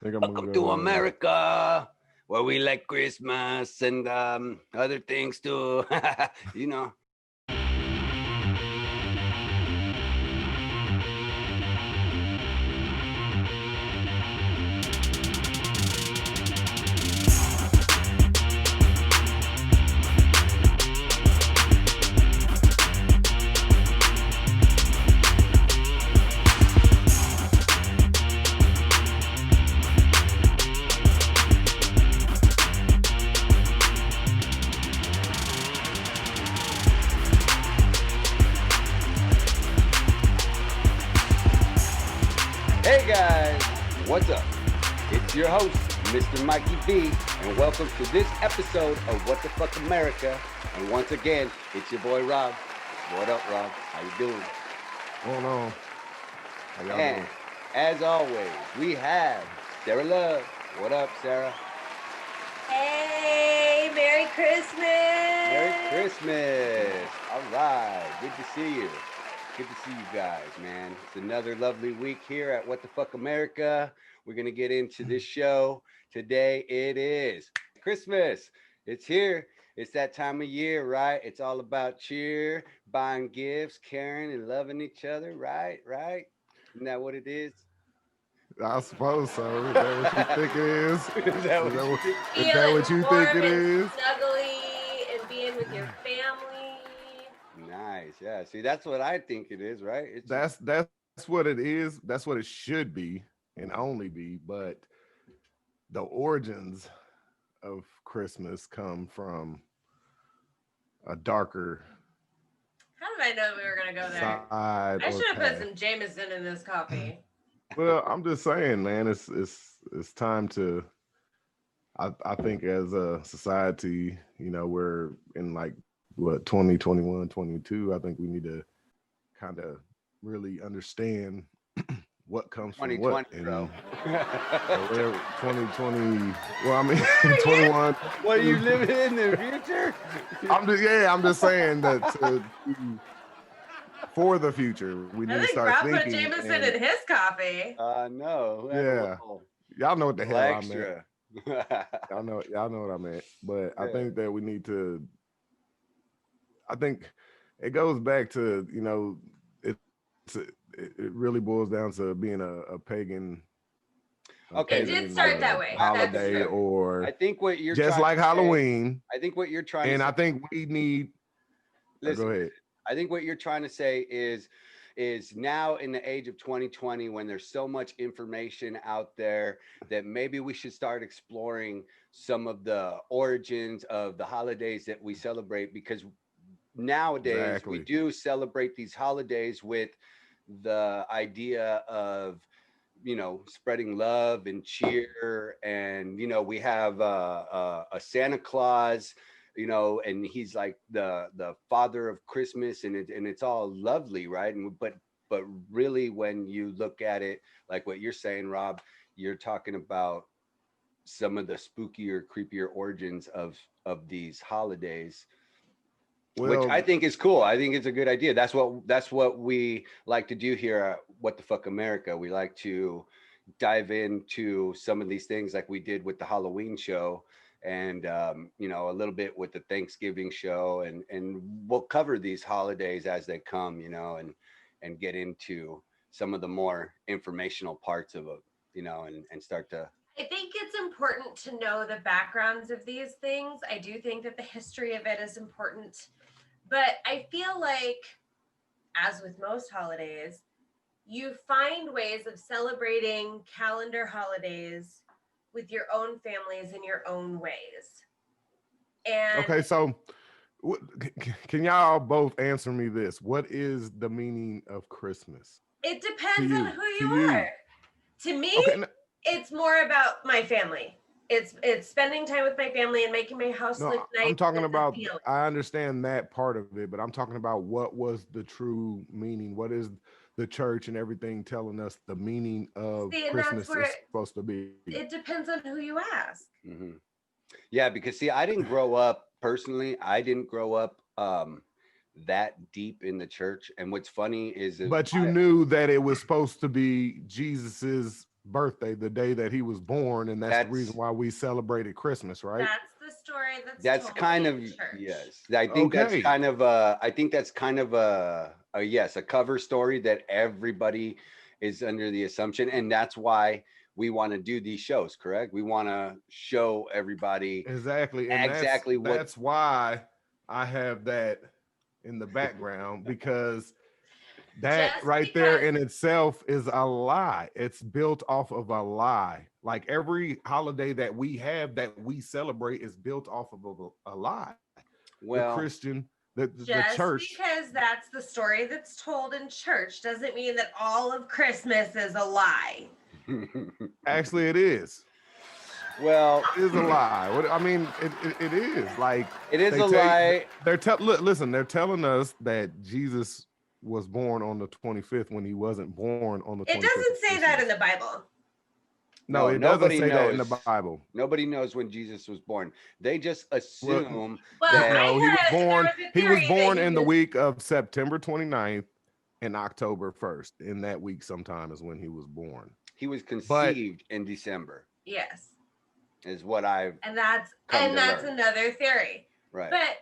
think I'm Welcome gonna to go. America, where we like Christmas and other things too. you know. Hey guys, what's up? It's your host, Mr. Mikey B, and welcome to this episode of What the Fuck America. And once again, it's your boy Rob. What up, Rob? How you doing? What's going on? How y'all And doing? as always, we have Sarah Love. What up, Sarah? Hey, Merry Christmas! Merry Christmas! All right, good to see you. Good to see you guys, man. It's another lovely week here at What the Fuck America. We're gonna get into this show today. It is Christmas. It's here. It's that time of year, right? It's all about cheer, buying gifts, caring, and loving each other, right? Right? Isn't that what it is? I suppose so. Is that what you think it is? Is that what Is that you what, think? is that Feeling what you think warm it and is? snuggly and being with your family. Nice. Yeah. See, that's what I think it is, right? It's just That's what it is. That's what it should be and only be. But the origins of Christmas come from a darker How did I know we were going to go there? side I or should have put path. some Jameson in this coffee. Well, I'm just saying, man. It's time to. I think as a society, we're in like what 2021, 22. I think we need to kind of really understand what comes from what 2020, bro. whatever 2020. Well, I mean We're here. 21. What are you living in the future? I'm just saying that for the future, we need I to think start Rob put thinking. Jameson And, in his coffee. No. yeah, y'all know what the hell I meant. Extra. Y'all know what I meant. But I Yeah. think that we need to. I think it goes back to it really boils down to being a pagan. Okay, It did start that way. Holiday That's true. or I think what you're just trying like to say- Halloween. I think what you're trying And to say, I think we need. listen, Go ahead. I think what you're trying to say is now in the age of 2020 when there's so much information out there that maybe we should start exploring some of the origins of the holidays that we celebrate, because nowadays we Exactly. do celebrate these holidays with the idea of spreading love and cheer, and we have a Santa Claus, and he's like the father of Christmas, and it's all lovely, right? And but really, when you look at it, like what you're saying, Rob, you're talking about some of the spookier, creepier origins of these holidays, which Well, I think is cool. I think it's a good idea. That's what we like to do here at What the Fuck America. We like to dive into some of these things like we did with the Halloween show, and a little bit with the Thanksgiving show, and we'll cover these holidays as they come, and get into some of the more informational parts of it, and start to. I think it's important to know the backgrounds of these things. I do think that the history of it is important. But I feel like, as with most holidays, you find ways of celebrating calendar holidays with your own families in your own ways. And okay, so can y'all both answer me this? What is the meaning of Christmas? it depends To on you, who to you you. are. To me, Okay, it's more about my family. It's spending time with my family and making my house no, look nice. I'm talking and about. appealing. I understand that part of it, but I'm talking about what was the true meaning. What is the church and everything telling us the meaning of See, and Christmas that's where is supposed to be? it depends on who you ask. Mhm. Yeah, because see, I didn't grow up personally. I didn't grow up that deep in the church. And what's funny is But you knew that it was supposed to be Jesus's birthday, the day that he was born, and that's the reason why we celebrated Christmas, right? That's the story that's told kind in of church. yes. I think that's Okay. kind of a yes, a cover story that everybody is under the assumption, and that's why we want to do these shows. Correct? We want to show everybody Exactly, and exactly what. that's why I have that in the background, because that Just right there because in itself is a lie. It's built off of a lie. Like every holiday that we have that we celebrate is built off of a lie. The Well, Christian, the just church. because that's the story that's told in church doesn't mean that all of Christmas is a lie. Actually, it is. well, It is a lie. What I mean, it is like it is they a take. lie. Listen. They're telling us that Jesus was born on the 25th when he wasn't born on the 25th. It doesn't say that in the Bible. No, it doesn't say that in the Bible. Nobody knows when Jesus was born. They just assume Well, that No, he was born. He was born in the week. week of September 29th and October 1st. In that week, sometime is when he was born. he was conceived in December. Yes. Is what I've And that's come to learn. another theory. Right. But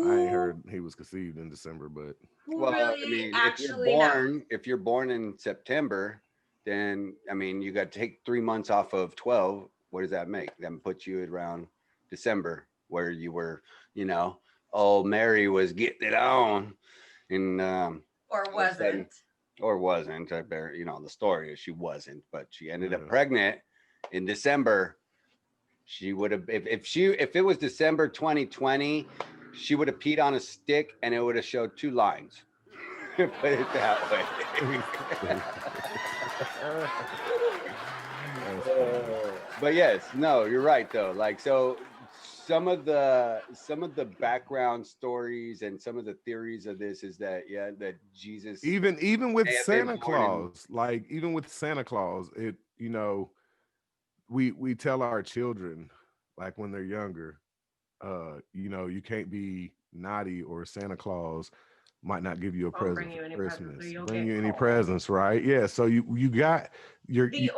I ain't heard he was conceived in December, but Well, really I mean, actually knows? if you're born in September, then I mean, you got to take 3 months off of 12. What does that make? That puts you at around December, where you were, oh, Mary was getting it on, and Or wasn't. or wasn't. I bear, the story is she wasn't, but she ended up Yeah. pregnant in December. She would have, if it was December 2020, she would have peed on a stick and it would have showed 2 lines. Put it that way. But yes, no, you're right though. Like, so some of the background stories and some of the theories of this is that that Jesus even with may have been Santa born in- Claus, like even with Santa Claus, it we tell our children, like when they're younger, you can't be naughty or Santa Claus might not give you a Won't present bring you for any presents, or Christmas. you'll Bring get you any cold. presents, right? Yeah. So The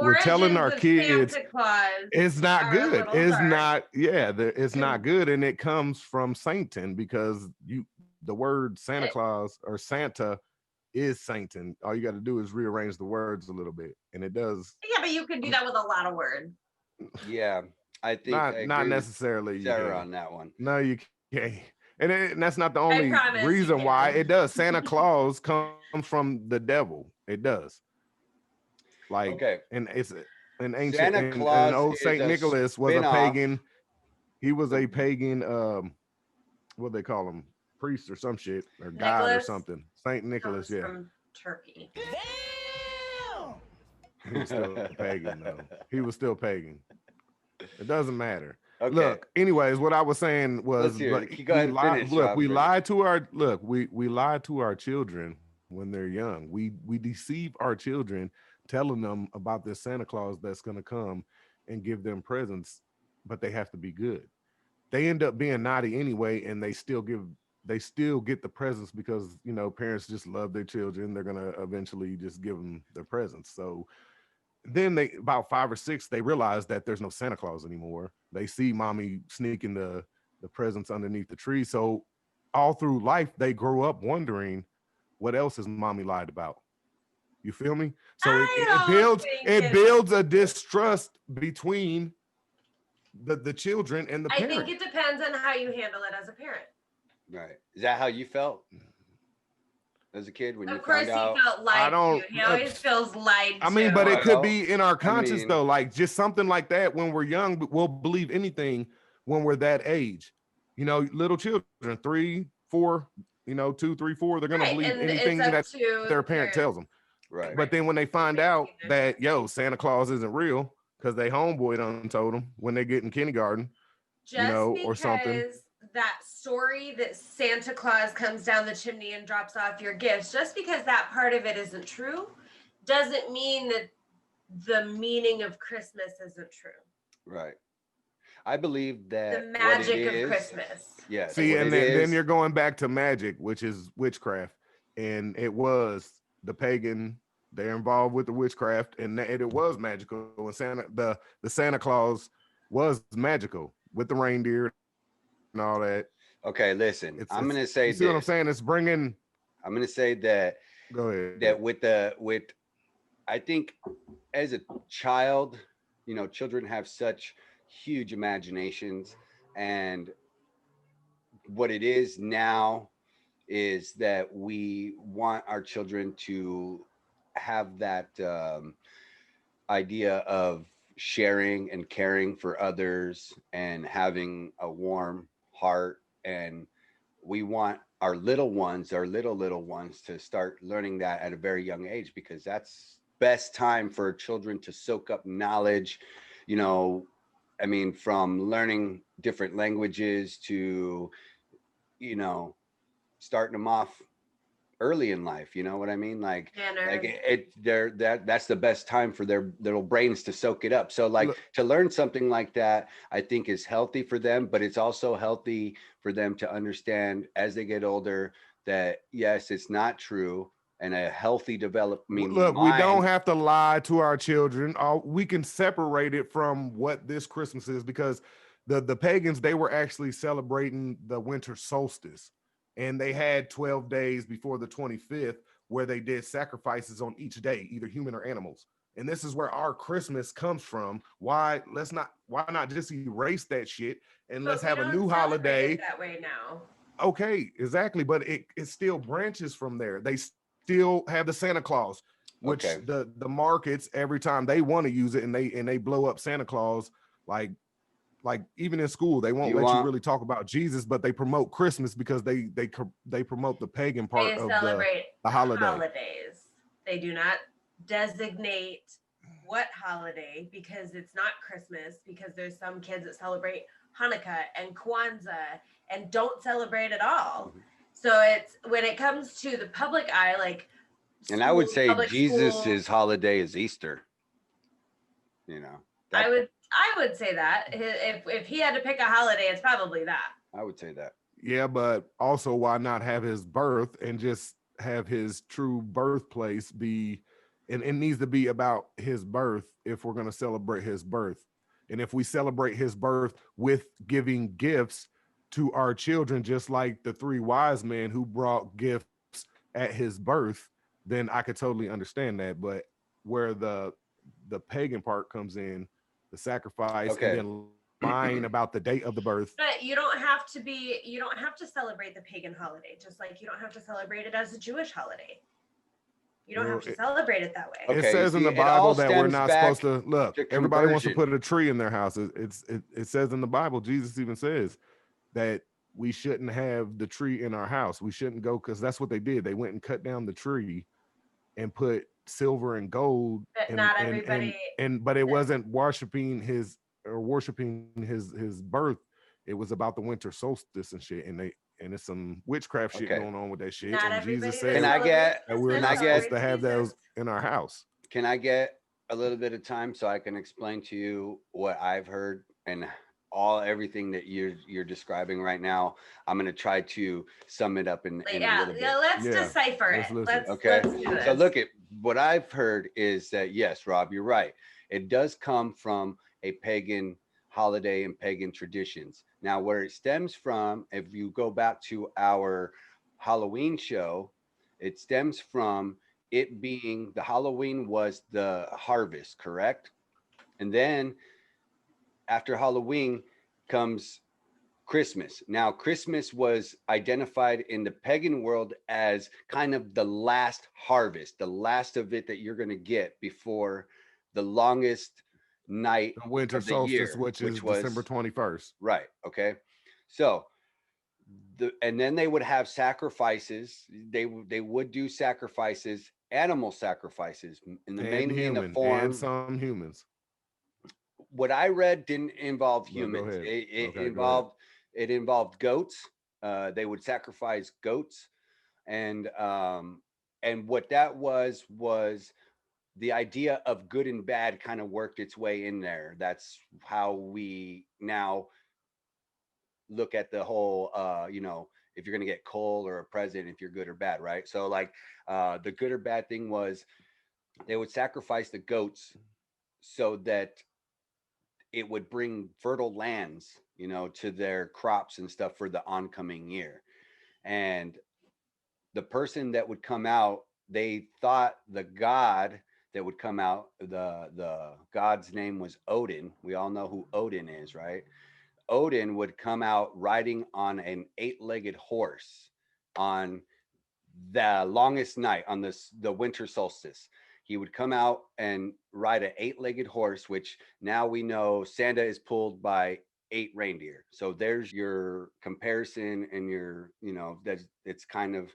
we're telling our origins of kids Santa Claus it's not are a good. little It's dark. not, yeah, it's not good. And it comes from Satan, because the word Santa Claus or Santa is Satan. All you got to do is rearrange the words a little bit, and it does. Yeah, but you could do that with a lot of words. Yeah, I think Not I agree not with necessarily. Sarah on that one. No, you can't. And that's not the only promise you reason why can. it does. Santa Claus comes from the devil. It does. Like, Okay. and it's an ancient. Santa and Claus old is Saint a Nicholas was a spin-off. pagan. He was a pagan. What they call him? Priest or some shit, or god or Nicholas something. Saint Nicholas. Comes Yeah. from Turkey. He was still pagan though. He was still pagan. It doesn't matter. Okay. Look, anyways, what I was saying was, Let's hear it. like, Go ahead and finish, look, we Robert. lie to we lie to our children when they're young. We deceive our children, telling them about this Santa Claus that's going to come and give them presents, but they have to be good. They end up being naughty anyway, and they still get the presents because parents just love their children. They're gonna eventually just give them their presents. So then they, about 5 or 6, they realize that there's no Santa Claus anymore. They see mommy sneaking the presents underneath the tree. So all through life, they grow up wondering, what else has mommy lied about? You feel me? So it builds a distrust between the children and the I parent. think it depends on how you handle it as a parent. Right. Is that how you felt as a kid when you Of course, found out? he felt lied to. He always feels lied to. I mean, but it could Well, be in our conscience mean- though, like just something like that. When we're young, we'll believe anything when we're that age. Little children, 3, 4, 2, 3, 4, they're gonna believe and anything it's up that to their parent tells them. Right. But then when they find out that Santa Claus isn't real, because they homeboy done told them when they get in kindergarten, or something. That story that Santa Claus comes down the chimney and drops off your gifts, just because that part of it isn't true, doesn't mean that the meaning of Christmas isn't true. Right. I believe that The magic of Christmas. Yeah. See, and then you're going back to magic, which is witchcraft, and it was the pagan they're involved with the witchcraft, and it was magical. And the Santa Claus was magical with the reindeer and all that. Okay, listen, I'm It's gonna you say see what I'm this. saying? It's bringing. I'm gonna say that Go ahead. with I think as a child, children have such huge imaginations, and what it is now is that we want our children to have that idea of sharing and caring for others and having a warm heart, and we want our little ones to start learning that at a very young age, because that's best time for children to soak up knowledge. you know I mean, from learning different languages to you know starting them off early in life. You know what I mean? Like Manners. they're that's the best time for their little brains to soak it up. So like Look, to learn something like that, I think is healthy for them, but it's also healthy for them to understand as they get older that yes, it's not true, and a healthy developing look, we don't mind. have to lie to our children. We can separate it from what this Christmas is, because the pagans, they were actually celebrating the winter solstice, and they had 12 days before the 25th where they did sacrifices on each day, either human or animals. And this is where our Christmas comes from. Why not just erase that shit and let's But we have a don't new celebrate holiday? it that way now. Okay, exactly, but it still branches from there. They still have the Santa Claus, which Okay, the markets, every time they want to use it, and they blow up Santa Claus, like even in school they do won't you let you want really talk about Jesus, but they promote Christmas because they promote the pagan part They of celebrate the holiday. holidays. They do not designate what holiday, because it's not Christmas, because there's some kids that celebrate Hanukkah and Kwanzaa and don't celebrate at all. Mhm. So it's when it comes to the public eye, like And I would schools, say public Jesus's schools, holiday is Easter. You know I that would I would say that if he had to pick a holiday, it's probably that. I would say that. Yeah, but also why not have his birth and just have his true birthplace be, and it needs to be about his birth if we're going to celebrate his birth. And if we celebrate his birth with giving gifts to our children, just like the three wise men who brought gifts at his birth, then I could totally understand that. But where the pagan part comes in, the sacrifice, and Okay. then lying about the date of the birth. But you don't have to celebrate the pagan holiday, just like you don't have to celebrate it as a Jewish holiday. You don't Well, have to celebrate it that way. it Okay, you says in see, the it all Bible that we're stems not supposed back to look. to Everybody wants to conversion. put a tree in their house. It says in the Bible, Jesus even says that we shouldn't have the tree in our house. We shouldn't go, because that's what they did. They went and cut down the tree and put silver and gold, But and not everybody. but it wasn't worshiping his birth. It was about the winter solstice and shit. And it's some witchcraft shit Okay. going on with that shit. Not And Jesus everybody that Can said I celebrates get that we're can Christmas I not supposed get to celebrates have those Jesus. in our house. can I get a little bit of time so I can explain to you what I've heard and everything that you're describing right now? I'm going to try to sum it up in a Yeah, little yeah. bit. Let's Yeah, decipher let's it. listen. Okay. Let's do So this. look at what I've heard is that yes, Rob, you're right. It does come from a pagan holiday and pagan traditions. Now, where it stems from, if you go back to our Halloween show, it stems from it being the Halloween was the harvest, correct? And then after Halloween comes Christmas. Now, Christmas was identified in the pagan world as kind of the last harvest, the last of it that you're going to get before the longest night The winter of the solstice, year, which is which December was 21st. right. Okay. So, and then they would have sacrifices. They would do sacrifices, animal sacrifices, in the And mainly in the human, and form. some humans. What I read didn't involve Well, go humans. ahead. It Okay, go ahead. involved goats. They would sacrifice goats, and what that was the idea of good and bad kind of worked its way in there. That's how we now look at the whole. If you're gonna get coal or a present, if you're good or bad, right? So like, the good or bad thing was They would sacrifice the goats so that it would bring fertile lands, to their crops and stuff for the oncoming year. And the person that would come out, they thought the god that would come out, the god's name was Odin. We all know who Odin is, right? Odin would come out riding on an eight-legged horse on the longest night, on the winter solstice. He would come out and ride an eight-legged horse, which now we know Santa is pulled by eight reindeer. So there's your comparison, and that's it's kind of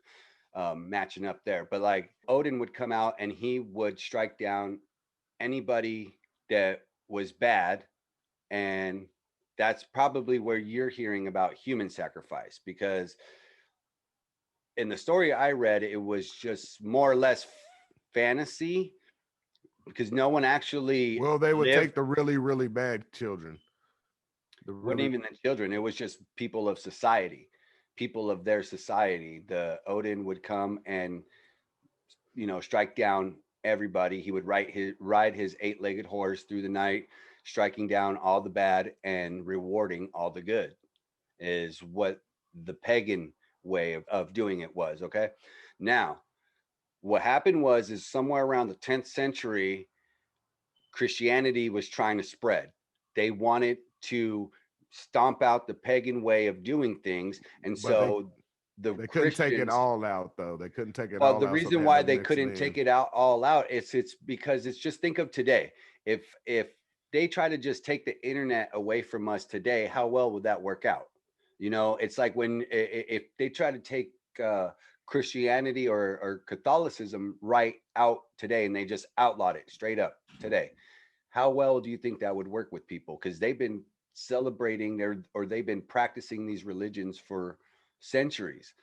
matching up there. But like Odin would come out and he would strike down anybody that was bad, and that's probably where you're hearing about human sacrifice, because in the story I read, it was just more or less fantasy, because no one actually Well, they would lived. take the really, really bad children. The Wasn't really even the children. It was just people of society, people of their society. The Odin would come and strike down everybody. He would ride his eight-legged horse through the night, striking down all the bad and rewarding all the good. Is what the pagan way of doing it was. Okay, now what happened was is somewhere around the 10th century, Christianity was trying to spread. They wanted to stomp out the pagan way of doing things, and but so the they couldn't take it Christians. all out though. They couldn't take it Well, all the out, so they reason had why to they mix it couldn't in. take it out all out, it's because it's just, think of today. If they try to just take the internet away from us today, how well would that work out? It's like when if they try to take Christianity or Catholicism right out today, and they just outlawed it straight up today, how well do you think that would work with people? Because they've been celebrating they've been practicing these religions for centuries,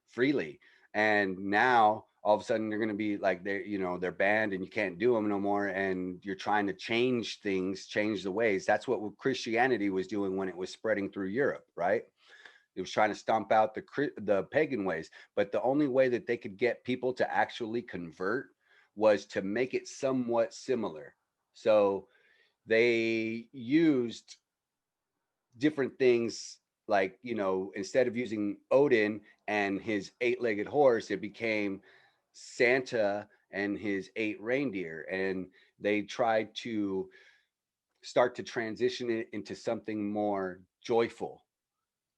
freely. And now all of a sudden they're going to be like, they're banned and you can't do them no more. And you're trying to change things, change the ways. That's what Christianity was doing when it was spreading through Europe, right? It was trying to stomp out the pagan ways. But the only way that they could get people to actually convert was to make it somewhat similar. So they used different things, like, instead of using Odin and his eight-legged horse, it became Santa and his eight reindeer. And they tried to start to transition it into something more joyful,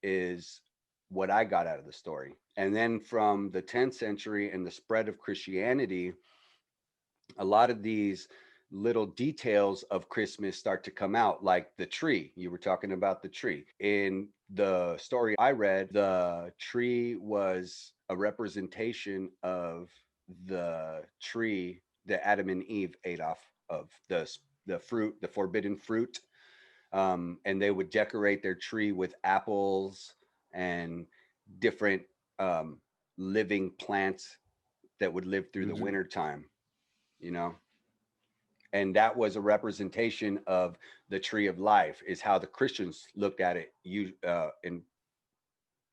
is what I got out of the story. And then from the 10th century and the spread of Christianity, a lot of these little details of Christmas start to come out, like the tree. You were talking about the tree. In the story I read, the tree was a representation of the tree that Adam and Eve ate off of, the fruit, the forbidden fruit. And they would decorate their tree with apples and different um, living plants that would live through the Did you? winter time, you know and that was a representation of the tree of life, is how the Christians looked at it, in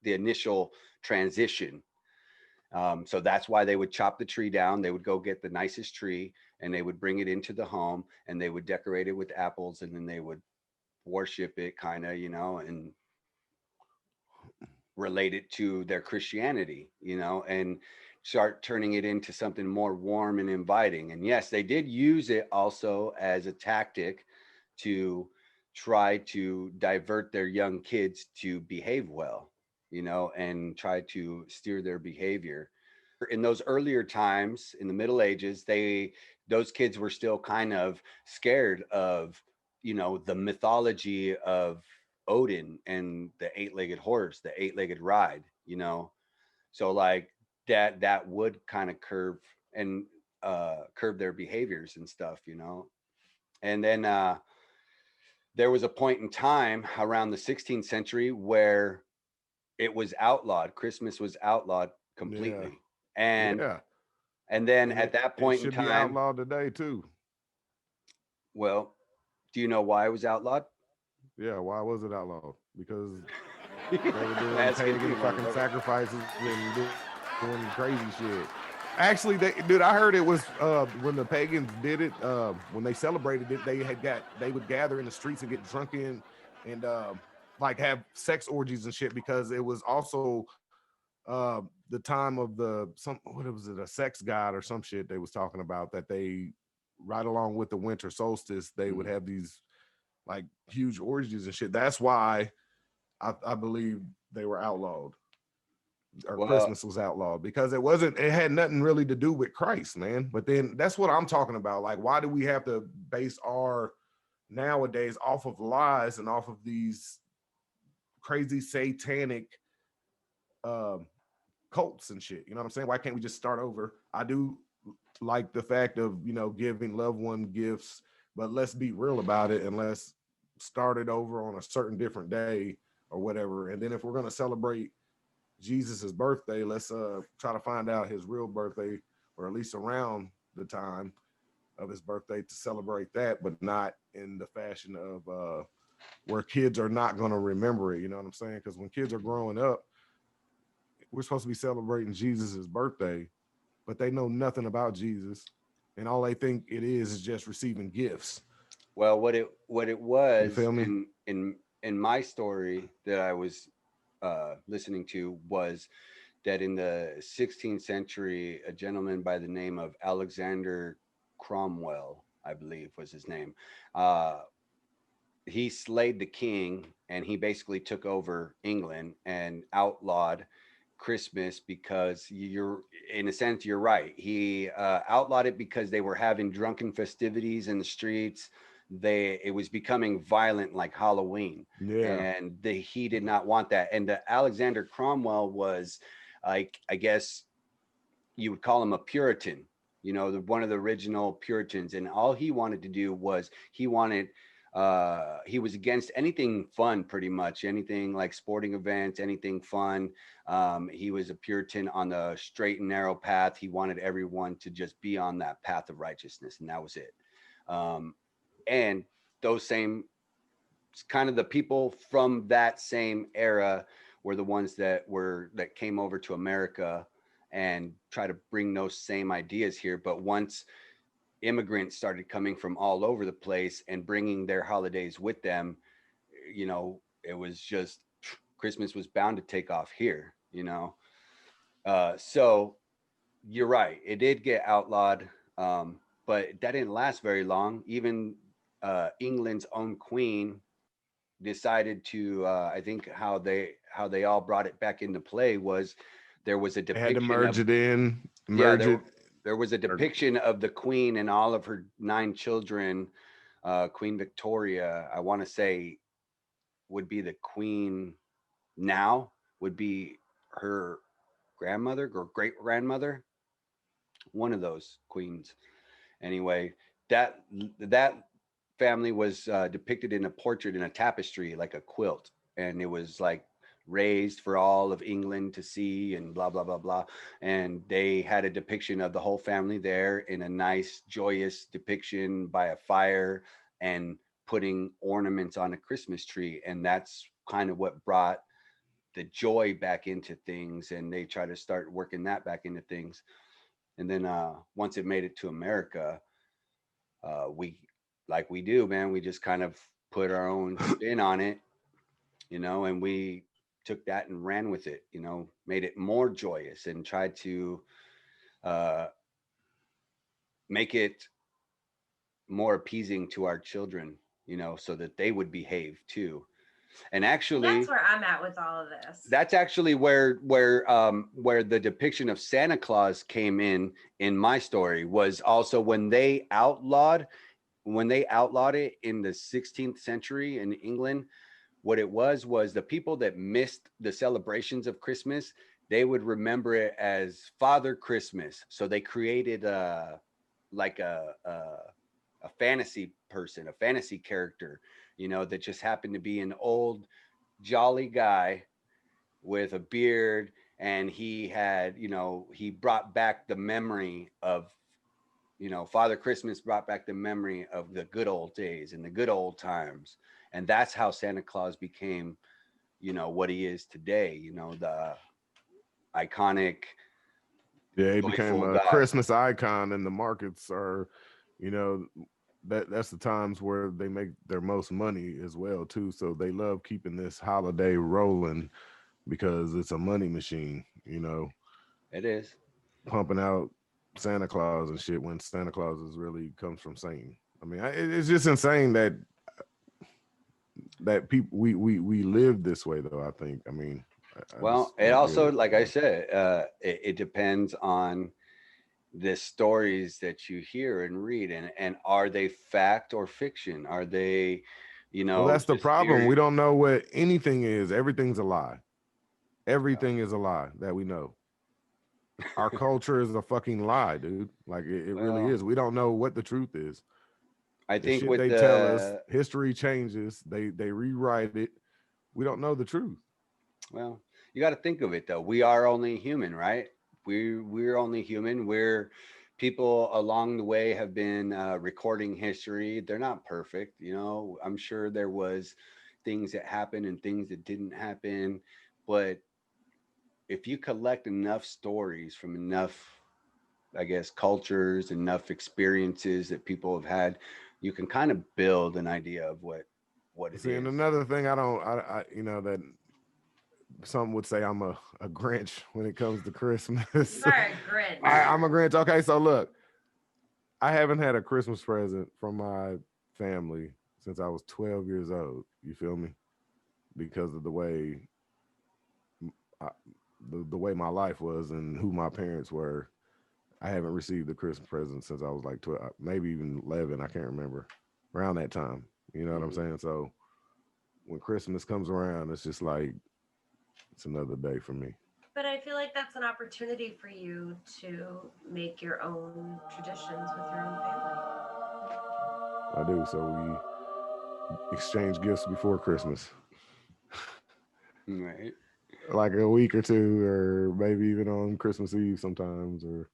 the initial transition. So that's why they would chop the tree down. They would go get the nicest tree and they would bring it into the home, and they would decorate it with apples, and then they would worship it, kind of, and relate it to their Christianity, and start turning it into something more warm and inviting. And yes, they did use it also as a tactic to try to divert their young kids to behave well, and try to steer their behavior. In those earlier times, in the Middle Ages, those kids were still kind of scared of, the mythology of Odin and the eight-legged horse, the eight-legged ride. So like that would kind of curb their behaviors and stuff. And then there was a point in time around the 16th century where it was outlawed. Christmas was outlawed Yeah, completely. And yeah, and then and at that it point in should be time, outlawed today too. well, do you know why it was outlawed? Yeah, why was it outlawed? Because they were I'm doing asking pagan you, fucking motherfucker. sacrifices and doing crazy shit. Actually, dude, I heard it was when the pagans did it, when they celebrated it, they would gather in the streets and get drunken and like have sex orgies and shit because it was also the time of what was it, a sex god or some shit they was talking about that they right along with the winter solstice they would have these like huge orgies and shit. That's why I believe they were outlawed or Well, Christmas was outlawed because it had nothing really to do with Christ, man. But then that's what I'm talking about. Like, why do we have to base our nowadays off of lies and off of these crazy satanic um cults and shit? You know what I'm saying? Why can't we just start over? I do like the fact of, giving loved one gifts, but let's be real about it and let's start it over on a certain different day or whatever. And then if we're going to celebrate Jesus's birthday, let's try to find out his real birthday, or at least around the time of his birthday, to celebrate that, but not in the fashion of where kids are not going to remember it. You know what I'm saying? Because when kids are growing up, we're supposed to be celebrating Jesus's birthday, but they know nothing about Jesus, and all they think it is just receiving gifts. well, what it You was feel me? in my story that I was listening to was that in the 16th century, a gentleman by the name of Alexander Cromwell, I believe was his name, uh, he slayed the king and he basically took over England and outlawed Christmas because you're, in a sense, you're right. He outlawed it because they were having drunken festivities in the streets. It was becoming violent like Halloween, Yeah. and he did not want that. And Alexander Cromwell was, like, I guess you would call him a Puritan, one of the original Puritans. And all he wanted to do was he was against anything fun, pretty much anything like sporting events, anything fun. He was a Puritan on the straight and narrow path. He wanted everyone to just be on that path of righteousness, and that was it. And those same kind of the people from that same era were the ones that came over to America and try to bring those same ideas here. But once immigrants started coming from all over the place and bringing their holidays with them, it was just Christmas was bound to take off here. So you're right, it did get outlawed, but that didn't last very long. Even England's own queen decided to, I think how they all brought it back into play was there was a They had to depiction merge of, it in, yeah, merge it. there was a Or, depiction of the queen and all of her 9 children. Queen Victoria, I want to say, would be the queen now, would be her grandmother or great grandmother, one of those queens. Anyway, that family was depicted in a portrait in a tapestry, like a quilt, and it was like raised for all of England to see, and blah blah blah blah. And they had a depiction of the whole family there in a nice, joyous depiction by a fire and putting ornaments on a Christmas tree, and that's kind of what brought the joy back into things, and they try to start working that back into things. And then once it made it to America, we, like we do, man, we just kind of put our own spin on it, and we took that and ran with it, made it more joyous and tried to uh, make it more appeasing to our children, so that they would behave too. And And that's actually, where I'm at with all of this. that's actually where the depiction of Santa Claus came in my story, was also when they outlawed it in the 16th century in England. What it was the people that missed the celebrations of Christmas, they would remember it as Father Christmas. So they created like a fantasy person, a fantasy character, that just happened to be an old jolly guy with a beard, and he brought back the memory of, Father Christmas brought back the memory of the good old days and the good old times. And that's how Santa Claus became, what he is today, the iconic Yeah, it became joyful a God. Christmas icon, and the markets are, you know, that's the times where they make their most money as well too. So they love keeping this holiday rolling because it's a money machine, It is. pumping out Santa Claus and shit when Santa Claus is really comes from Satan. I mean, it's just insane that people we live this way though. I think. I mean, I Well, just it don't get also, it. like I said, it depends on the stories that you hear and read, and are they fact or fiction? Are they, Well, that's the just problem. theory? We don't know what anything is. Everything's a lie. Well, Everything is a lie that we know. Our culture is a fucking lie, dude. Like it really well, is. We don't know what the truth is. I The think shit with they tell us, the history changes. They rewrite it. We don't know the truth. well, you got to think of it though. We are only human, right? We're only human. We're people along the way have been recording history. They're not perfect, I'm sure there was things that happened and things that didn't happen, but if you collect enough stories from enough, I guess, cultures, enough experiences that people have had, you can kind of build an idea of what it See, and is. another thing I don't, that some would say I'm a Grinch when it comes to You Christmas. are a Grinch. I'm a Grinch. Okay, so look, I haven't had a Christmas present from my family since I was 12 years old. You feel me? Because of the way I, the way my life was and who my parents were. I haven't received a Christmas present since I was like 12, maybe even 11. I can't remember. Around that time. You know what I'm Hmm. saying? So when Christmas comes around, it's just like it's another day for me. But I feel like that's an opportunity for you to make your own traditions with your own family. I do. So we exchange gifts before Christmas, Right. like a week or two, or maybe even on Christmas Eve sometimes. Or,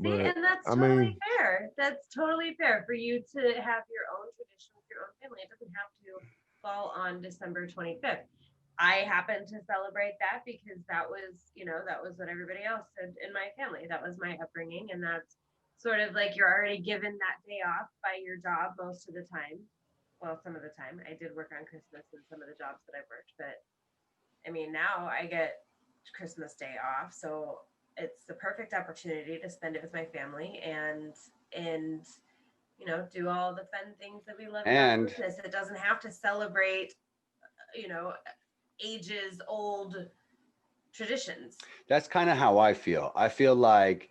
See, but and that's I totally mean, fair. That's totally fair for you to have your own tradition with your own family. It doesn't have to fall on December 25th. I happen to celebrate that because that was what everybody else did in my family. That was my upbringing. And that's sort of like you're already given that day off by your job most of the time. Well, some of the time. I did work on Christmas in some of the jobs that I've worked, but I mean, now I get Christmas Day off, so it's the perfect opportunity to spend it with my family and do all the fun things that we love about And Christmas. It doesn't have to celebrate, you know, ages old traditions. that's kind of how I feel. I feel like,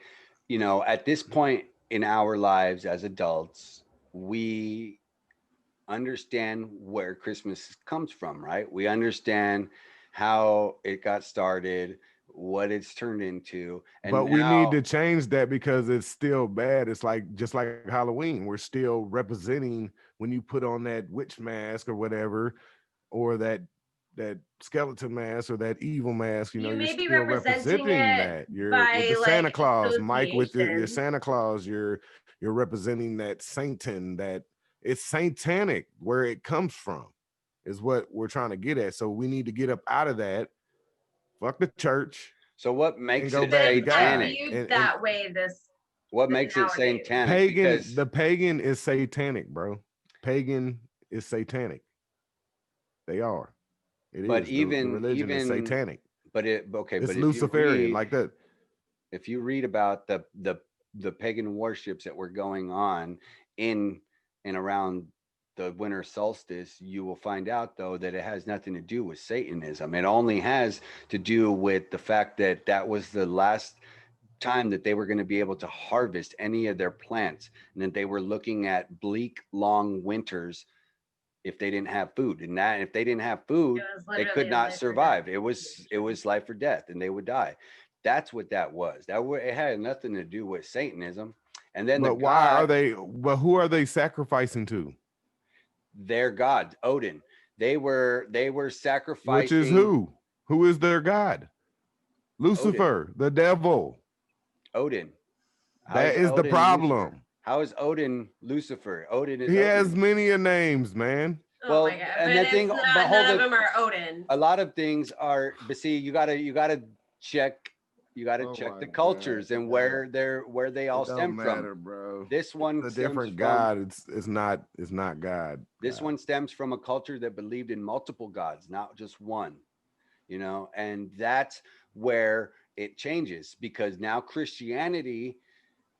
at this point in our lives as adults, we understand where Christmas comes from, right? We understand how it got started, what it's turned into, and but we need now, to change that because it's still bad. It's like just like Halloween. We're still representing when you put on that witch mask or whatever, or that skeleton mask or that evil mask, You you're may be still representing representing it that. You're with the by Santa like Claus, Mike with your association. Santa Claus, you're representing that Satan, that it's satanic where it comes from, is what we're trying to get at. So we need to get up out of that. Fuck the church so what and makes go it But back to it's not God. satanic? viewed And that way What this makes it nowadays. satanic? Because the pagan is satanic, bro. Pagan is satanic. They are. It but is. The even religion is even satanic. but it okay, It's but Luciferian, like that. if you read about the pagan warships that were going on in and around the winter solstice, you will find out though that it has nothing to do with Satanism. It only has to do with the fact that that was the last time that they were going to be able to harvest any of their plants, and that they were looking at bleak long winters if they didn't have food, and that if they didn't have It food, was they literally could a not life or death survive. It was situation. life or death, and they would die. That's what that was. It had nothing to do with Satanism. And then the But why are god, they? But who are they sacrificing to? their god Odin, they were Which is sacrificing who? Who is their god? Odin. Lucifer, the devil. Odin. How That is is the Odin Lucifer? problem. How is Odin Lucifer? Odin is He has Odin. many a names, man. Oh my Well, god! and But the it's thing, but not. hold None of it. them are Odin. A lot of things are, but see, you gotta check You got to Oh check my the God. cultures and Yeah. where they all It don't stem from. matter, bro. This one It's a stems different from God. It's not God. this one stems from a culture that believed in multiple gods, not just one, and that's where it changes because now Christianity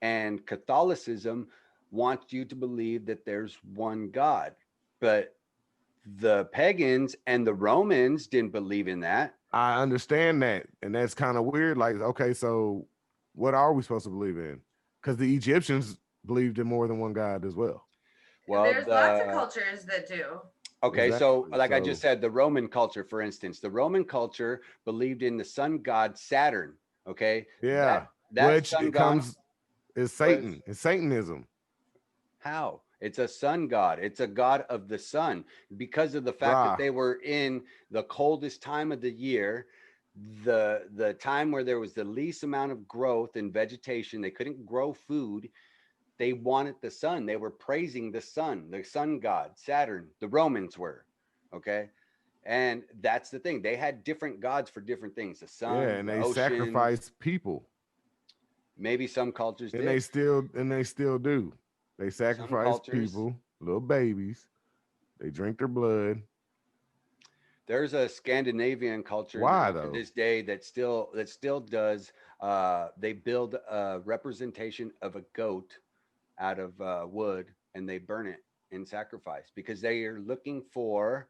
and Catholicism want you to believe that there's one God. But the pagans and the Romans didn't believe in that. I understand that, and that's kind of weird. Like, okay, so what are we supposed to believe in? Because the Egyptians believed in more than one God as well. Well, There's lots of cultures that do. okay, so Exactly. like I just said, the Roman culture, for instance, the Roman culture believed in the sun god Saturn. Okay, Yeah, that which sun it god comes is was Satan. It's Satanism. how? It's a sun god. It's a god of the sun because of the fact that Ra. they were in the coldest time of the year, the time where there was the least amount of growth in vegetation. They couldn't grow food. They wanted the sun. They were praising the sun god, Saturn. The Romans were, okay? And that's the thing. They had different gods for different things. The Yeah, sun, and the they ocean. sacrifice people. Maybe some cultures And did. they still do. They Some sacrifice cultures. people, little babies. They drink their blood. There's a Scandinavian culture Why now to though? this day that still does. They build a representation of a goat out of wood and they burn it in sacrifice because they are looking for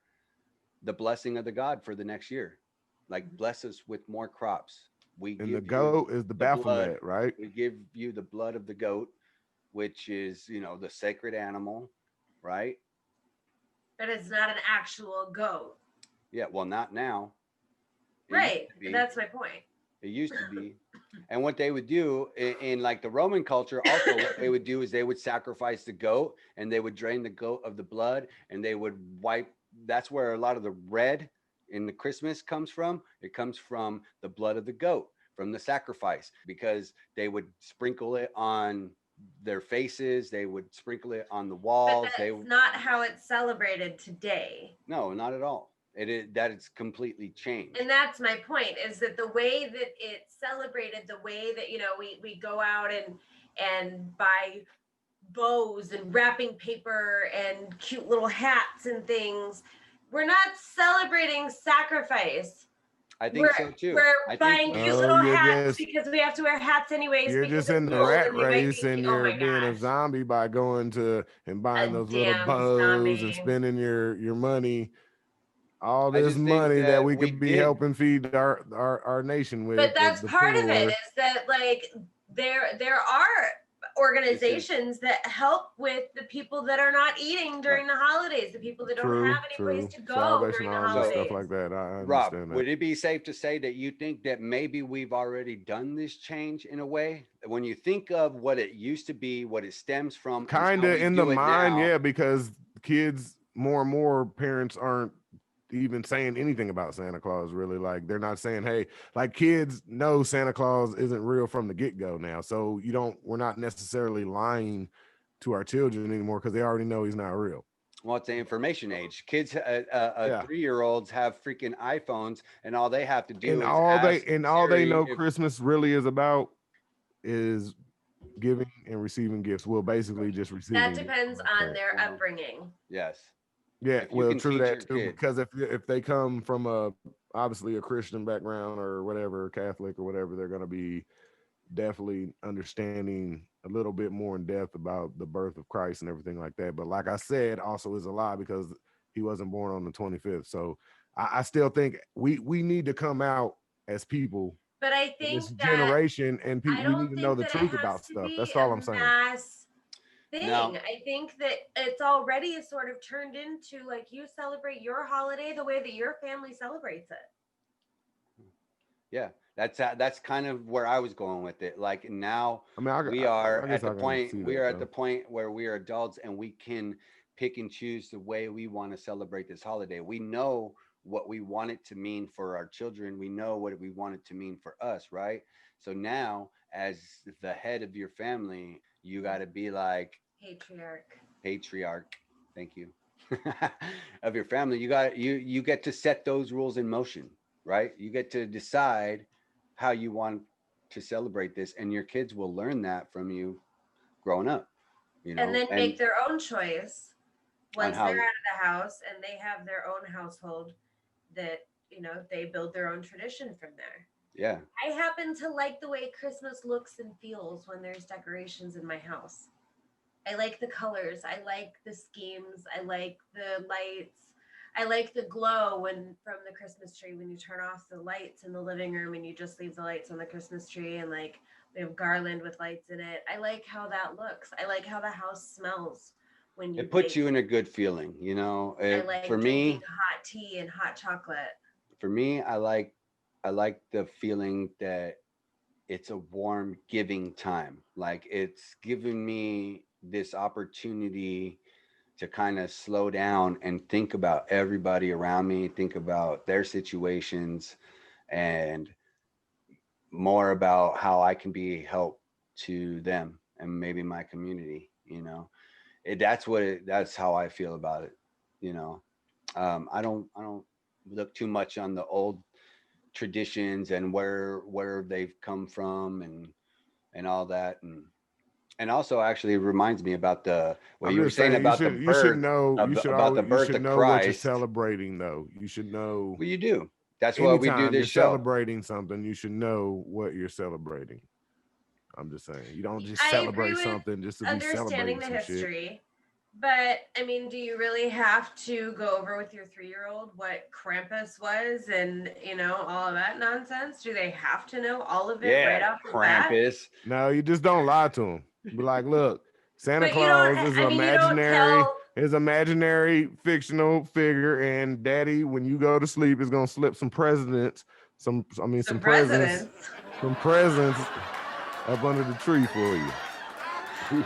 the blessing of the god for the next year. Like bless us with more crops. We And the give you goat is the the blood. Baphomet, right? We give you the blood of the goat, which is the sacred animal, right? But it's not an actual goat. Yeah. Well, not now. It used Right. to be. That's my point. It used to be. And what they would do in like the Roman culture, also what they would do is they would sacrifice the goat and they would drain the goat of the blood and they would wipe. That's where a lot of the red in the Christmas comes from. It comes from the blood of the goat, from the sacrifice, because they would sprinkle it on their faces. They would sprinkle it on the But walls. that's not how it's celebrated today. No, not at all. It is that it's completely changed. And that's my point, is that the way that it's celebrated, the way that we go out and buy bows and wrapping paper and cute little hats and things, we're not celebrating sacrifice. I think so too. We're I buying think cute Oh, little you're hats just because we have to wear hats anyways you're because just it's in the cold rat and we might race be and oh you're my being a gosh, zombie by going to and buying a those little damn bows and zombie. spending your money, all I this just think money that that we we could be did. helping feed our nation But with, that's the part of it, poor. is that like there are This is organizations that help with the people that are not eating during the holidays, the people that don't True, have any place true. to go Salvation during the Army, so. stuff holidays. like that. I Rob, understand that. would it be safe to say that you think that maybe we've already done this change in a way? When you think of what it used to be, what it stems from, and Kind how of we in the do it mind, now. yeah, because kids, more and more parents aren't even saying anything about Santa Claus, really. Like, they're not saying, hey, like, kids know Santa Claus isn't real from the get-go now. So we're not necessarily lying to our children anymore because they already know he's not real. Well, it's the information age. Kids, Yeah. 3-year-olds have freaking iPhones, and all they have to And do is ask all they Siri know if Christmas really is about is giving and receiving gifts. Well, basically just That receiving gifts. depends Like on that. their well, upbringing. yes. Yeah, If you well, can true teach that your too. kid, Because if they come from obviously a Christian background or whatever, Catholic or whatever, they're going to be definitely understanding a little bit more in depth about the birth of Christ and everything like that. But like I said, also is a lie because he wasn't born on the 25th. So I still think we need to come out as people But I in this think that generation, and I we need don't to know think the that it truth has about to stuff. be That's a all I'm saying. mass now thing. I think that it's already sort of turned into like you celebrate your holiday the way that your family celebrates it. yeah, that's kind of where I was going with it. Like now I mean, we are I at guess the I can point see we that are at the though. point where we are adults and we can pick and choose the way we want to celebrate this holiday. We know what we want it to mean for our children. We know what we want it to mean for us, right? So now as the head of your family, you got to be like Patriarch. patriarch, thank you, of your family. You get to set those rules in motion, right? You get to decide how you want to celebrate this, and your kids will learn that from you growing up, you And know, then and make their own choice on once they're how, out of the house and they have their own household that, they build their own tradition from there. yeah. I happen to like the way Christmas looks and feels when there's decorations in my house. I like the colors. I like the schemes. I like the lights. I like the glow when from the Christmas tree when you turn off the lights in the living room and you just leave the lights on the Christmas tree and like we have garland with lights in it. I like how that looks. I like how the house smells when you It puts bake. you in a good feeling, you know. I For like drinking me, hot tea and hot chocolate. I like the feeling that it's a warm giving time. Like it's giving me this opportunity to kind of slow down and think about everybody around me, think about their situations, and more about how I can be help to them and maybe my community, you know. That's how I feel about it, you know. I don't look too much on the old traditions and where they've come from and all that, and also actually it reminds me about the what I'm you were just saying saying about the you should birth know of the about the you birth should of know what you're Christ. celebrating though. You should know Well, you do. That's why we do anytime this you're show. celebrating something, you should know what you're celebrating. I'm just saying. You don't just I agree celebrate with something just to be understanding celebrating the some shit. history. But I mean, do you really have to go over with your 3-year-old what Krampus was and all of that nonsense? Do they have to know all of it right Yeah, off the bat? Krampus. No, you just don't lie to them. Be like, look, Santa But you don't. Claus is I mean, you don't imaginary, tell fictional figure, and Daddy, when you go to sleep, is gonna slip some presidents, some presents, presidents. some presents up under the tree for you.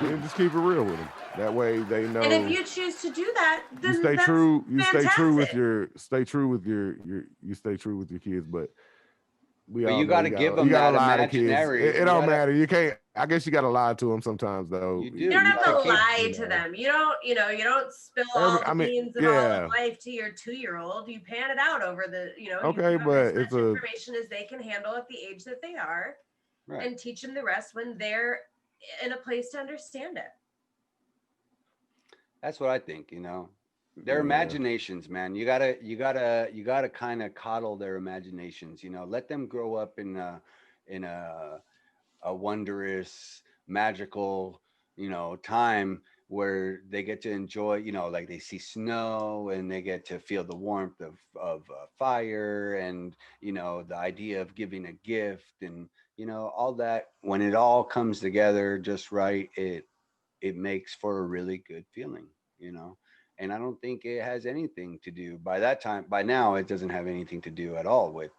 And just keep it real with them. That way they And if know you choose to do that, you then stay that's true. You stay true with fantastic. your you stay true with your kids, but we But all you know got to give you them got a that lot of kids. imaginary. It You don't gotta, matter. You can't. I guess you got to lie to them sometimes, though. you You do. don't You have got to to keep. lie to them. You don't spill all I the mean, beans of all of yeah, life to your 2-year-old. You pan it out over you okay, give them as but much information as they can handle at the age that they are Right. and teach them the rest when they're in a place to understand it. That's what I think. You know, their yeah. imaginations, man. You gotta kind of coddle their imaginations. You know, let them grow up in a wondrous, magical, time where they get to enjoy, like they see snow and they get to feel the warmth of fire and, the idea of giving a gift and, all that. When it all comes together just right, it makes for a really good feeling, you know. And I don't think it has anything to do by now, it doesn't have anything to do at all with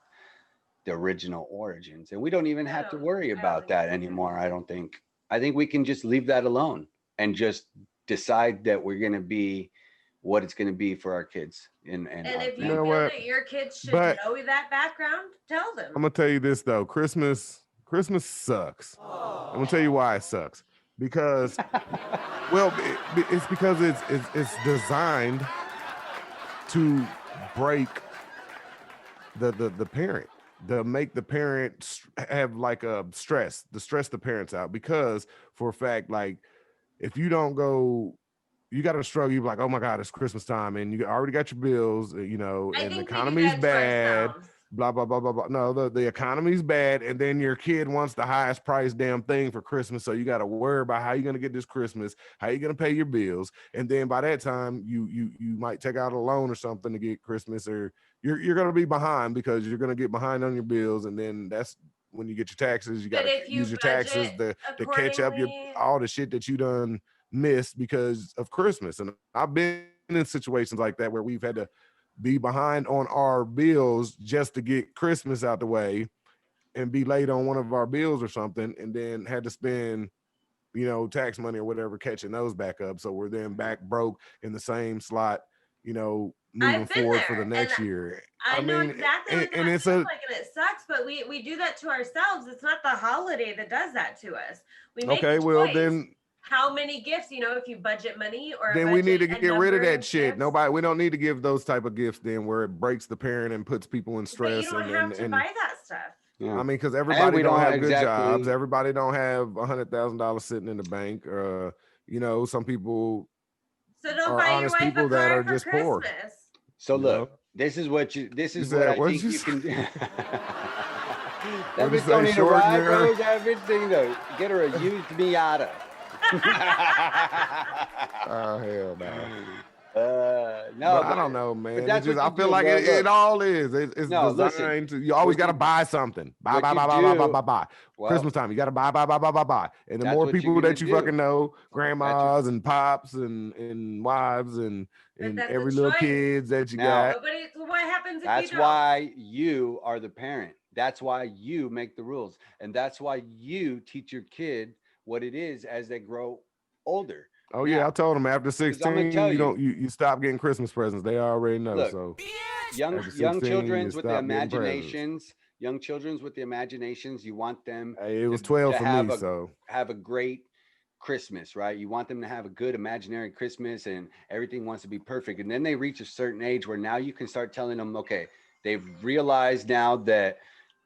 the original origins. And we don't even have to worry I don't about think that so either. anymore. I don't think. I think we can just leave that alone and just decide that we're going to be what it's going to be for our kids and And our if You you know family. feel what? that your kids should But know that background, tell I'm them. gonna tell you this though. Christmas sucks. I'm gonna tell you why it sucks. Because, well, it's because it's designed to break the parent, to make the parent have like a stress the parents out. Because for a fact, like if you don't go, you got to struggle. You're like, oh my God, it's Christmas time, and you already got your bills, I and the think we do economy's that to bad. ourselves. Blah blah blah blah blah. No, the economy's bad, and then your kid wants the highest price damn thing for Christmas, so you got to worry about how you're gonna get this Christmas, how you're gonna pay your bills, and then by that time you might take out a loan or something to get Christmas, or you're gonna be behind because you're gonna get behind on your bills, and then that's when you get your taxes. You got But to if use you your taxes budget to catch up your accordingly, all the shit that you done missed because of Christmas. And I've been in situations like that where we've had to be behind on our bills just to get Christmas out the way and be late on one of our bills or something, and then had to spend, tax money or whatever catching those back up. So we're then back broke in the same slot, moving I've been forward for the there and next year. I I know mean, exactly what and that it's feels a like and it sucks, but we do that to ourselves. It's not the holiday that does that to us. We make a okay. Well, choice. How many gifts, if you budget money or then we need budget to a get rid of number that of shit. gifts, We don't need to give those type of gifts then where it breaks the parent and puts people in but you stress don't and have to buy that stuff. I mean, because And everybody we don't don't have good jobs. exactly. Everybody don't have $100,000 sitting in the bank. You know, some people So don't are buy your honest wife people a that car are for just poor. Christmas. So You know? look, this is what said, I what think did you you can do. That What'd you bitch don't say, need a short ride, mirror? bro. That bitch thing to get her a used Miata. Oh, hell no. No, But I don't know, but man. It's that's just what I you feel do, like bro. it Look, all is. It's no, listen. designed to. You always What got to you buy something. Buy, what buy, you buy, buy, buy, buy, do, buy, buy. well, Christmas time, you got to buy, buy, buy, buy, buy, buy. And the that's more what you're people gonna that you do. fucking know, That's grandmas and pops and wives and But that's every a little choice. kids that you Now, got. Nobody. What happens if you that's don't? why you are the parent. That's why you make the rules. And that's why you teach your kid what it is as they grow older. Oh Now, yeah, I told them after because I'm gonna 16, tell you you, don't you stop getting Christmas presents. They already know. look, So young after 16, you children's with the stop getting presents. imaginations, you want them Hey, it was to 12 for have me, so a great Christmas, right? You want them to have a good imaginary Christmas and everything wants to be perfect. And then they reach a certain age where now you can start telling them, okay, they've realized now that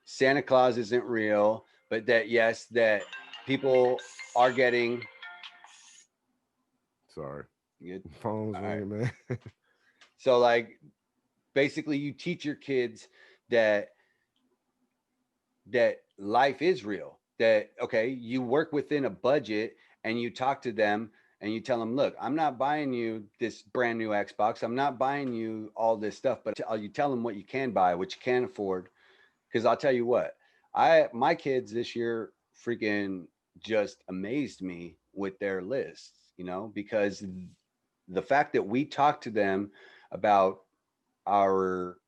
Santa Claus isn't real, but that yes, that people are getting sorry. good. Phone's All right. ringing, man. So like basically you teach your kids that life is real, that okay, you work within a budget and you talk to them and you tell them, look, I'm not buying you this brand new Xbox, I'm not buying you all this stuff, but you tell them what you can buy, what you can afford. Because I'll tell you what, my kids this year freaking just amazed me with their lists, because the fact that we talk to them about our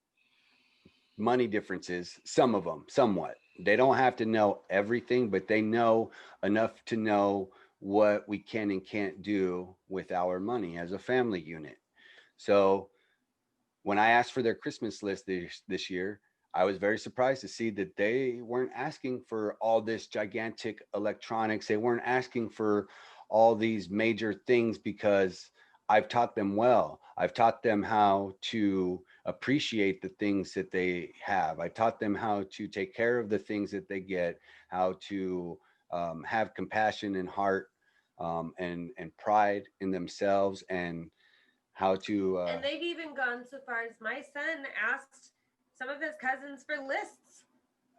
money differences, some of them, somewhat. They don't have to know everything, but they know enough to know what we can and can't do with our money as a family unit. So when I asked for their Christmas list this year, I was very surprised to see that they weren't asking for all this gigantic electronics. They weren't asking for all these major things because I've taught them well. I've taught them how to appreciate the things that they have. I taught them how to take care of the things that they get, how to have compassion and heart, and pride in themselves, and how to And they've even gone so far as my son asked some of his cousins for lists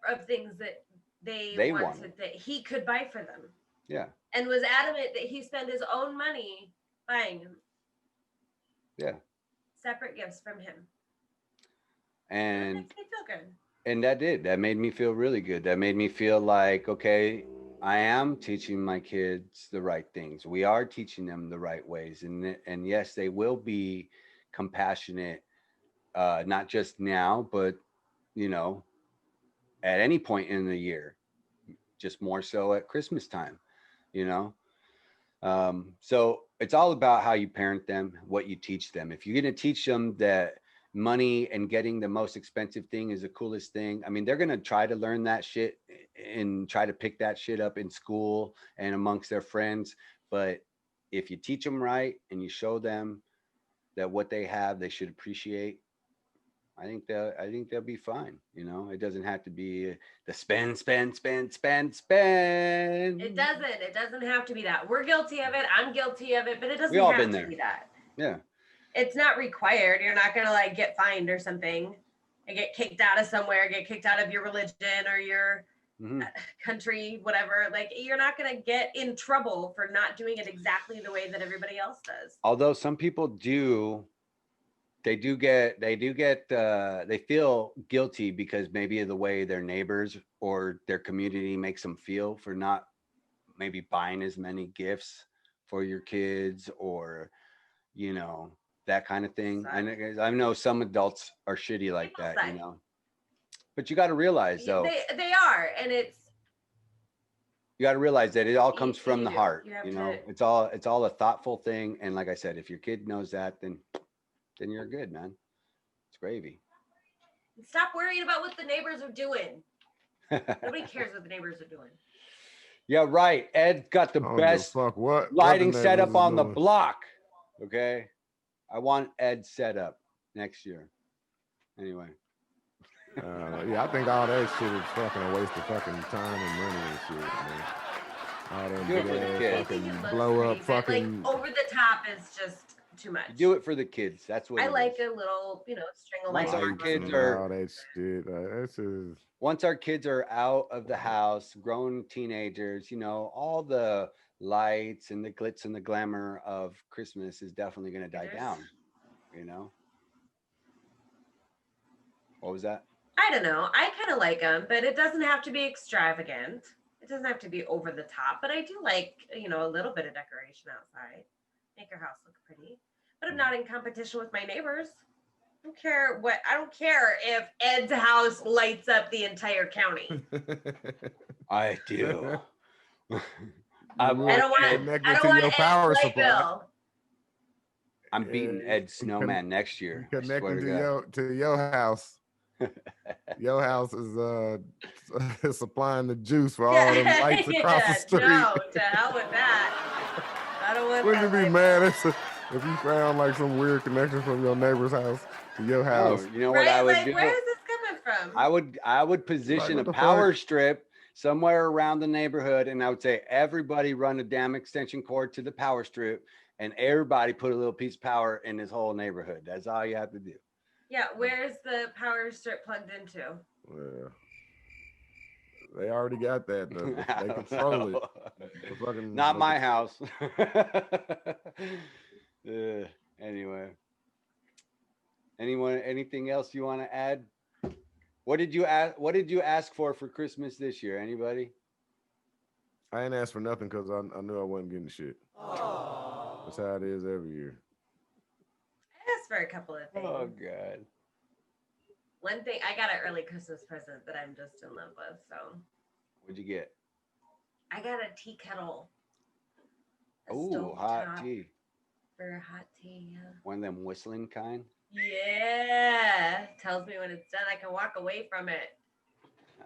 of things that they wanted that he could buy for them. Yeah. And was adamant that he spend his own money buying them. Yeah. Separate gifts from him. And that makes me feel good. And that made me feel really good. That made me feel like, okay, I am teaching my kids the right things. We are teaching them the right ways. And yes, they will be compassionate, not just now, but, at any point in the year, just more so at Christmas time, you know? So it's all about how you parent them, what you teach them. If you're going to teach them that money and getting the most expensive thing is the coolest thing, I mean, they're going to try to learn that shit and try to pick that shit up in school and amongst their friends. But if you teach them right and you show them that what they have, they should appreciate, I think they'll be fine. It doesn't have to be the spend. It doesn't have to be that. We're guilty of it. I'm guilty of it, but it doesn't all have been to there. be that. Yeah. It's not required. You're not gonna like get fined or something and get kicked out of somewhere, get kicked out of your religion or your country, whatever. Like you're not gonna get in trouble for not doing it exactly the way that everybody else does. Although some people they feel guilty because maybe of the way their neighbors or their community makes them feel for not maybe buying as many gifts for your kids, or that kind of thing. I know some adults are shitty like that, but you got to realize though they are, and you got to realize that it all comes from the heart. It's all a thoughtful thing. And like I said, if your kid knows that, then you're good, man. It's gravy. Stop worrying about what the neighbors are doing. Nobody cares what the neighbors are doing. Yeah, right. Ed got the best lighting setup on the block. Okay. I want Ed set up next year. Anyway. Yeah, I think all that shit is fucking a waste of fucking time and money and shit, man. All them Do it big for the ass kids. I think it fucking looks blow up pretty, but, fucking. like over the top is just too much. Do it for the kids. That's what I it like is. a little, string of Once lights. our on kids it. are- all that shit. That's just. Once our kids are out of the house, grown teenagers, all the lights and the glitz and the glamour of Christmas is definitely going to die It is. down. What was that? I don't know. I kind of like them, but it doesn't have to be extravagant. It doesn't have to be over the top, but I do like, a little bit of decoration outside. Make your house look pretty. But I'm not in competition with my neighbors. I don't care if Ed's house lights up the entire county. I do. I don't want Connected to your Ed's power light supply. bill. I'm beating Ed Snowman next year. I swear Connecting to God. to your house. Your house is supplying the juice for all them lights across the street. No, to hell with that. I don't want Wouldn't that. you be mad if you found like some weird connection from your neighbor's house to your house? You know what I would do? Where is this coming from? I would position what a the power fuck? strip somewhere around the neighborhood, and I would say everybody run a damn extension cord to the power strip, and everybody put a little piece of power in this whole neighborhood. That's all you have to do. Yeah, where's the power strip plugged into? Well, they already got that. They control it. The fucking- Not my house. Anyway, anything else you want to add? What did you ask for Christmas this year? Anybody? I ain't asked for nothing because I knew I wasn't getting shit. Aww. That's how it is every year. I asked for a couple of things. Oh God. One thing, I got an early Christmas present that I'm just in love with. So What'd you get? I got a tea kettle. A Oh, stove hot top tea. for hot tea. Yeah. One of them whistling kind. Yeah. Tells me when it's done. I can walk away from it,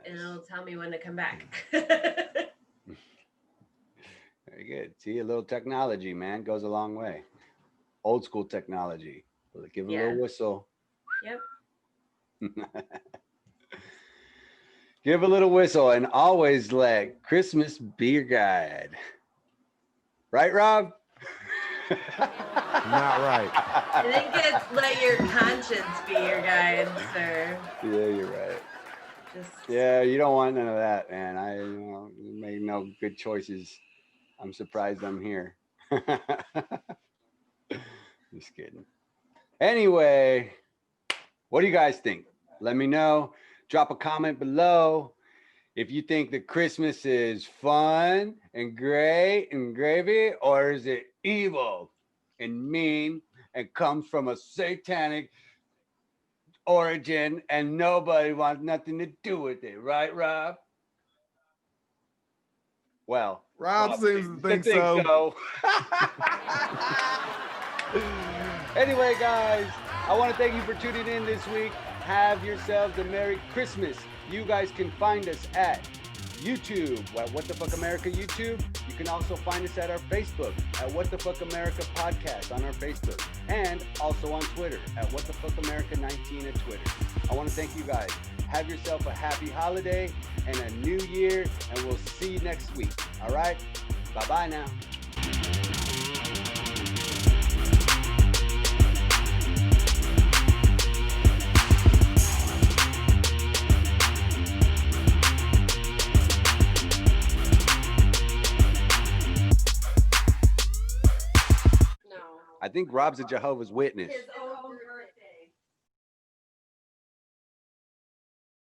and Nice. it'll tell me when to come back. Very good. See, a little technology, man, goes a long way. Old school technology. Give it a little whistle. Yep. Give a little whistle and always let Christmas be your guide. Right, Rob? Not right. I think it's let your conscience be your guide, sir. Yeah, you're right. Just Yeah, you don't want none of that, man. I made no good choices. I'm surprised I'm here. Just kidding. Anyway, what do you guys think? Let me know. Drop a comment below if you think that Christmas is fun and great and gravy, or is it evil and mean and comes from a satanic origin and nobody wants nothing to do with it, right, Rob? Well, Rob seems to think so. Anyway, guys, I want to thank you for tuning in this week. Have yourselves a Merry Christmas. You guys can find us at YouTube, at What the Fuck America YouTube. You can also find us at our Facebook, at What the Fuck America Podcast on our Facebook, and also on Twitter, at What the Fuck America 19 at Twitter. I want to thank you guys. Have yourself a happy holiday and a new year, and we'll see you next week. All right? Bye-bye now. I think Rob's a Jehovah's Witness. his own